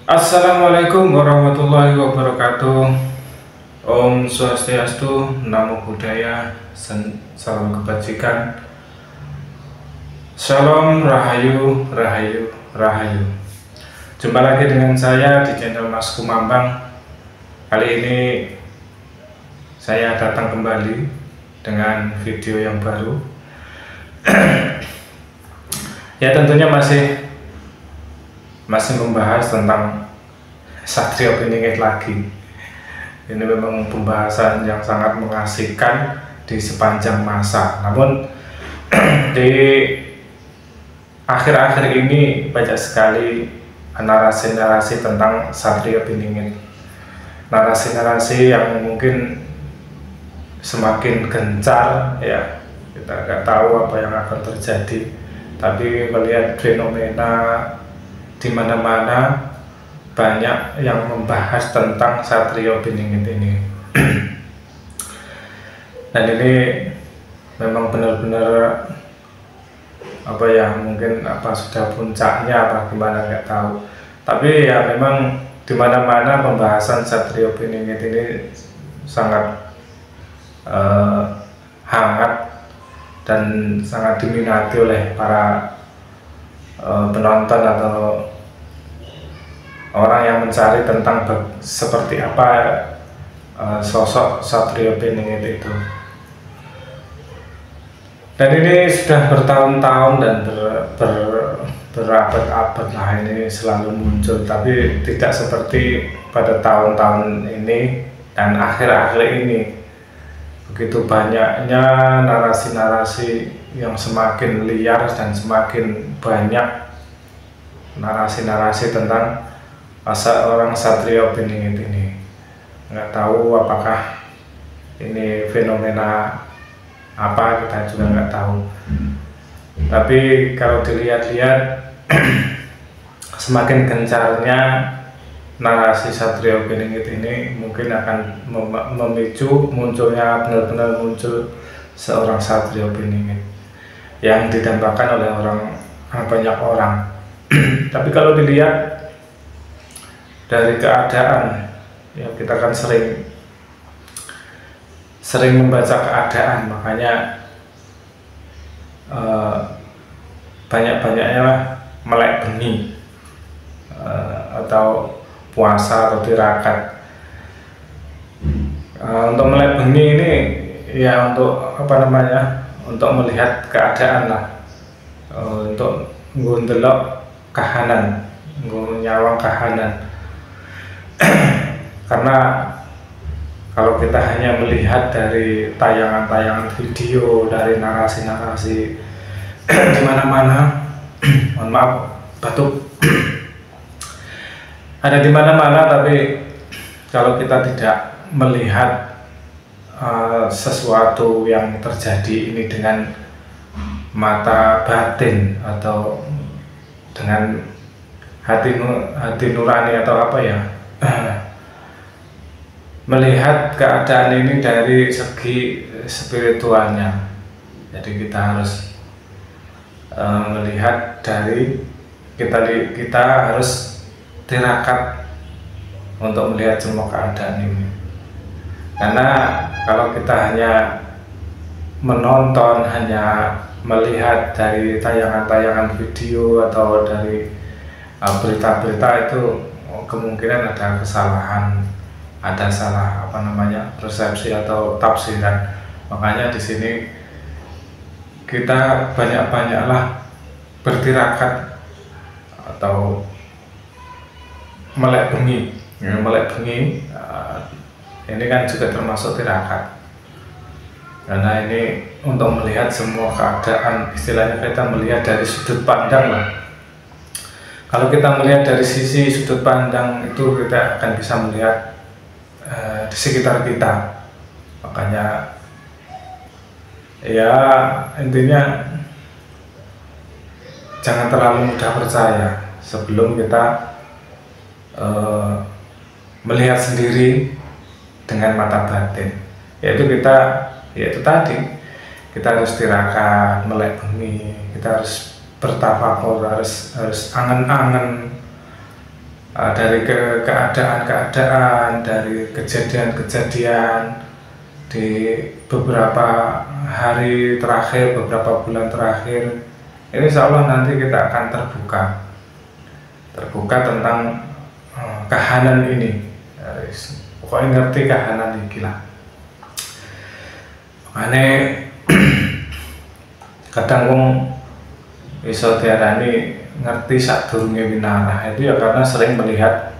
Assalamualaikum warahmatullahi wabarakatuh. Om Swastiastu, Namo Buddhaya, salam kebajikan. Shalom, Rahayu, Rahayu, Rahayu. Jumpa lagi dengan saya di channel Mas Kumambang. Kali ini saya datang kembali dengan video yang baru. Ya, tentunya masih membahas tentang Satrio Piningit lagi. Ini memang pembahasan yang sangat mengasihkan di sepanjang masa. Namun di akhir-akhir ini banyak sekali narasi-narasi tentang Satrio Piningit. Narasi-narasi yang mungkin semakin gencar, ya kita nggak tahu apa yang akan terjadi. Tapi melihat fenomena di mana-mana banyak yang membahas tentang Satrio Piningit ini. Dan ini memang benar-benar apa ya, mungkin apa sudah puncaknya apa gimana nggak tahu. Tapi ya memang di mana-mana pembahasan Satrio Piningit ini sangat hangat dan sangat diminati oleh para penonton atau orang yang mencari tentang seperti apa sosok Satrio Piningit itu. Dan ini sudah bertahun-tahun dan berabad-abad lah ini selalu muncul, tapi tidak seperti pada tahun-tahun ini dan akhir-akhir ini. Begitu banyaknya narasi-narasi yang semakin liar dan semakin banyak narasi-narasi tentang seorang Satrio Piningit ini. Nggak tahu apakah ini fenomena apa, kita juga nggak tahu. Tapi kalau dilihat-lihat semakin gencarnya narasi Satrio Piningit ini mungkin akan memicu munculnya, benar-benar muncul seorang Satrio Piningit yang didambakan oleh banyak orang. Tapi kalau dilihat dari keadaan, ya kita kan sering membaca keadaan, makanya banyak-banyaknya lah melek benih atau puasa atau tirakat. Untuk melek benih ini ya untuk apa namanya, untuk melihat keadaan lah, untuk ngundelok kahanan, nyawang kahanan. Karena kalau kita hanya melihat dari tayangan-tayangan video, dari narasi-narasi di mana-mana, mohon maaf batuk, ada di mana-mana, tapi kalau kita tidak melihat sesuatu yang terjadi ini dengan mata batin atau dengan hati nurani atau apa ya, melihat keadaan ini dari segi spiritualnya. Jadi kita harus melihat dari kita harus tirakat untuk melihat semua keadaan ini. Karena kalau kita hanya menonton, hanya melihat dari tayangan-tayangan video atau dari berita-berita, itu kemungkinan ada kesalahan, ada salah apa namanya, persepsi atau tafsiran. Makanya di sini kita banyak-banyaklah bertirakat atau melek bengi. Ya, melek bengi ini kan juga termasuk tirakat, karena ini untuk melihat semua keadaan, istilahnya kita melihat dari sudut pandang lah. Kalau kita melihat dari sisi sudut pandang itu, kita akan bisa melihat di sekitar kita. Makanya ya intinya jangan terlalu mudah percaya sebelum kita melihat sendiri dengan mata batin. Yaitu tadi kita harus tirakat, melek bumi, kita harus bertafakur, harus angen-angen dari keadaan-keadaan, dari kejadian-kejadian di beberapa hari terakhir, beberapa bulan terakhir. Ini insya Allah nanti kita akan terbuka tentang kahanan ini. Pokoknya ngerti kahanan ini lah. Makanya kadang wong iso diarani ngerti sadurunge winarah itu ya karena sering melihat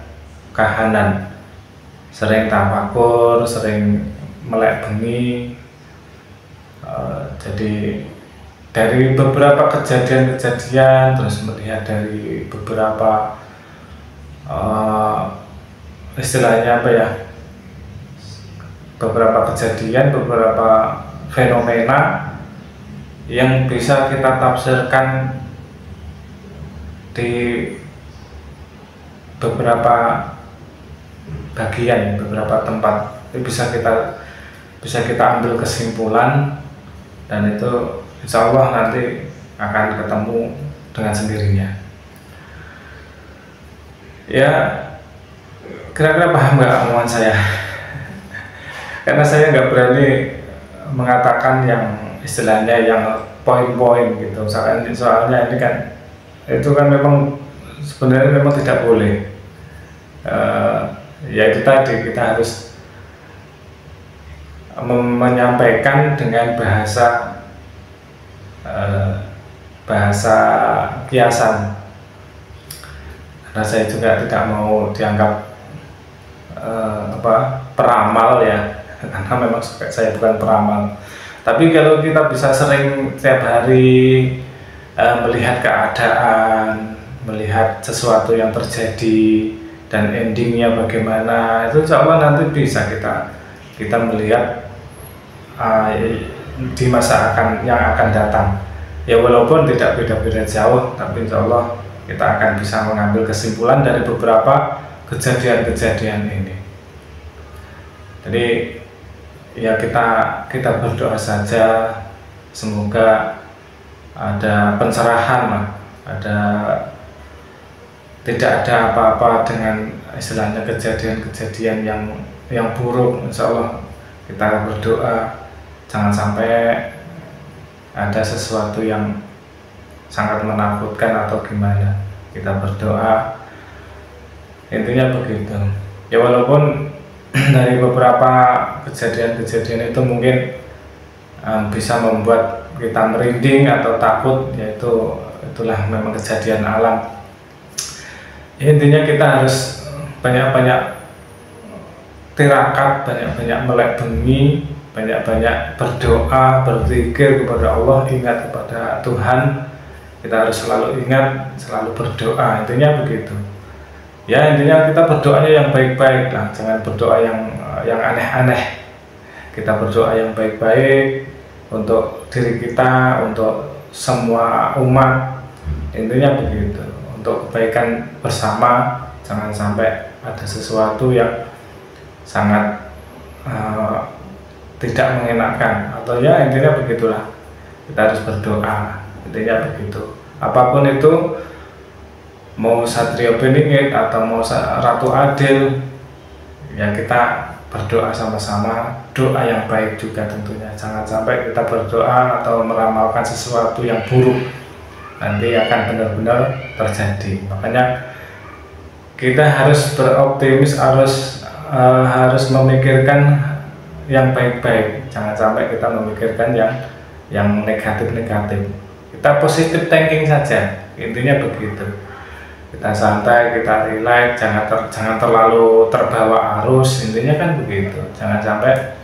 kahanan, sering tafakur, sering melek bengi. Jadi dari beberapa kejadian-kejadian, terus melihat dari beberapa istilahnya apa ya, beberapa kejadian, beberapa fenomena yang bisa kita tafsirkan di beberapa bagian, beberapa tempat. Itu bisa kita ambil kesimpulan, dan itu insya Allah nanti akan ketemu dengan sendirinya. Ya, kira-kira paham nggak omongan saya? Karena saya nggak berani mengatakan yang istilahnya yang poin-poin gitu. Soalnya ini kan itu kan memang sebenarnya memang tidak boleh. Ya itu tadi, kita harus menyampaikan dengan bahasa kiasan. Karena saya juga tidak mau dianggap peramal ya, karena memang saya bukan peramal. Tapi kalau kita bisa sering setiap hari melihat keadaan, melihat sesuatu yang terjadi dan endingnya bagaimana, itu insya Allah nanti bisa kita melihat di masa yang akan datang. Ya walaupun tidak beda-beda jauh, tapi insya Allah kita akan bisa mengambil kesimpulan dari beberapa kejadian-kejadian ini. Jadi ya kita berdoa saja, semoga ada pencerahan lah, tidak ada apa-apa dengan istilahnya kejadian-kejadian yang buruk. Insya Allah kita berdoa jangan sampai ada sesuatu yang sangat menakutkan atau gimana. Kita berdoa, intinya begitu. Ya walaupun dari beberapa kejadian-kejadian itu mungkin bisa membuat kita merinding atau takut, yaitu itulah memang kejadian alam. Intinya kita harus banyak-banyak tirakat, banyak-banyak melek bengi, banyak-banyak berdoa, berzikir kepada Allah, ingat kepada Tuhan. Kita harus selalu ingat, selalu berdoa, intinya begitu. Ya intinya kita berdoanya yang baik-baik lah, jangan berdoa yang aneh-aneh. Kita berdoa yang baik-baik untuk diri kita, untuk semua umat, intinya begitu. Untuk kebaikan bersama, jangan sampai ada sesuatu yang sangat tidak mengenakan, atau ya intinya begitulah. Kita harus berdoa, intinya begitu. Apapun itu, mau Satrio Beningit atau mau Ratu Adil, ya kita berdoa sama-sama, doa yang baik juga tentunya. Jangan sampai kita berdoa atau meramalkan sesuatu yang buruk, nanti akan benar-benar terjadi. Makanya kita harus beroptimis, harus memikirkan yang baik-baik. Jangan sampai kita memikirkan yang negatif-negatif. Kita positive thinking saja, intinya begitu. Kita santai, kita relax, jangan terlalu terbawa arus, intinya kan begitu. Jangan sampai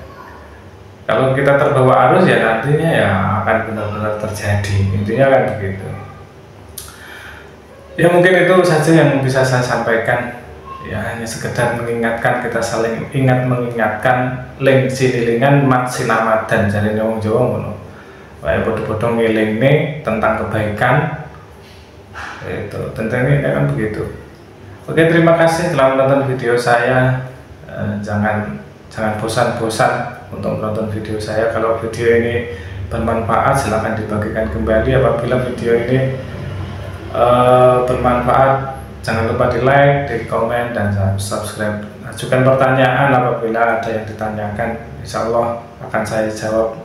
kalau kita terbawa arus, ya nantinya ya akan benar-benar terjadi, intinya kan begitu. Ya mungkin itu saja yang bisa saya sampaikan. Ya hanya sekedar mengingatkan, kita saling mengingatkan, ling sililingan mat sinamadan, jadi wong Jawa ngono. Wae padha-padha ngelingne tentang kebaikan. Itu tentunya kan begitu. Oke, terima kasih telah menonton video saya. Jangan bosan-bosan untuk menonton video saya. Kalau video ini bermanfaat, silahkan dibagikan kembali. Apabila video ini bermanfaat Jangan lupa di like, di komen, dan subscribe. Ajukan pertanyaan apabila ada yang ditanyakan. Insya Allah akan saya jawab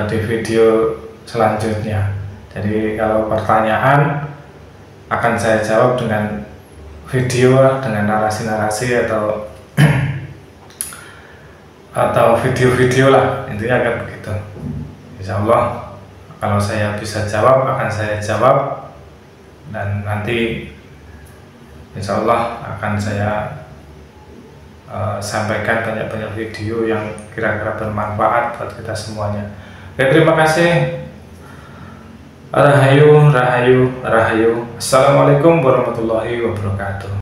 di video selanjutnya. Jadi kalau pertanyaan akan saya jawab dengan video, dengan narasi-narasi atau video-video lah, intinya kan begitu. Insya Allah kalau saya bisa jawab akan saya jawab, dan nanti insya Allah akan saya sampaikan banyak-banyak video yang kira-kira bermanfaat buat kita semuanya. Oke, terima kasih. Rahayu, rahayu, rahayu. Assalamualaikum warahmatullahi wabarakatuh.